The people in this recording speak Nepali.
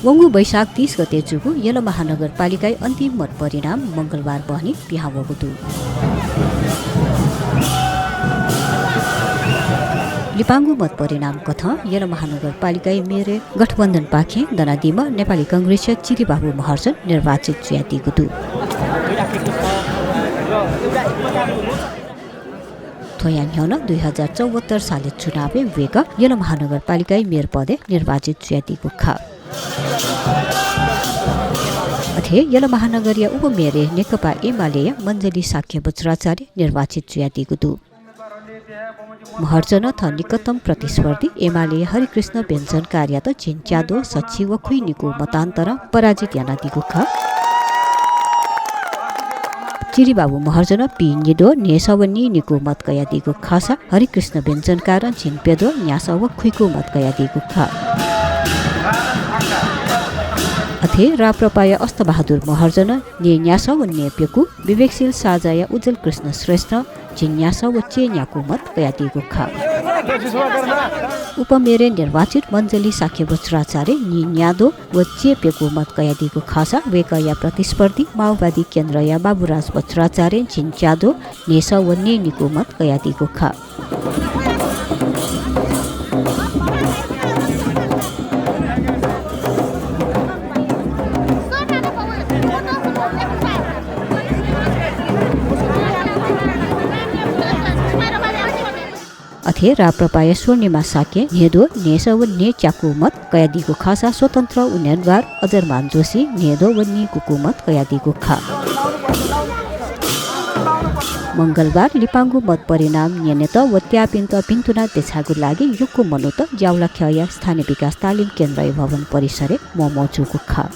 वंगु वैशाख 30 गते जुगु यल महानगरपालिका अन्तिम मत परिणाम मंगलबार बहनी पिहावगुतु लिपाङ्गु मत परिणाम कथ यल महानगरपालिका मेरे गठबन्धन पाखे दनादिमा नेपाली कांग्रेस चिरीबाबु महर्जन निर्वाचित ज्यातिगुतु थोयान ह्यौन 2074 साले चुनावे वेग यल महानगरपालिका मेयर पदे निर्वाचित ज्यातिको खा अथे यल महानगरीय उपमेयरे नेकपा एमाले मञ्जली साक्य बज्राचार्य निर्वाचित ज्यातिगुतु महर्जन थ निकटतम प्रतिस्पर्धी एमाले हरिकृष्ण व्यञ्जन कार्य त चिन्च्यादो सचिव खुइनीको मतान्तर पराजित यानादिको ख चिरीबाबु महर्जन पिनिदो नेसवनी निको मत कयादिको खासा हरिकृष्ण व्यञ्जन कारण छिनपेदो न्यासव खुइको मत कयादिको ख अथे राप्रपाय अस्तबहादुर महर्जन ने न्यासव नेपेकु विवेकशील साजाय उज्जवल कृष्ण श्रेष्ठ जिन्यासव चेन्याको मत कयादिको ख उपमेयरे निर्वाचित मञ्जली साक्य बज्राचार्य निन्यादो व चेपेको मत कयादिको खासा वेकया प्रतिस्पर्धी माओवादी केन्द्रया बाबुराज बज्राचार्य जिन्च्यादो नेसव नेनिको मत कयादिको ख अथे राप्रपाय स्वर्णिमा साके नेदो नेसव ने च्याकु मत कयादिको खासा स्वतन्त्र उन्नयनवार अजरमान जोशी नेदो वन्नी कुकुमत कयादिको खा मंगलबार लिपाङ्गु मत परिणाम नियनेत व त्यापिन्त पिन्तुना देछागु लागि युक्कु मनुत ज्याउला खया स्थानीय विकास तालिम केन्द्र भवन परिसरे ममजुको खा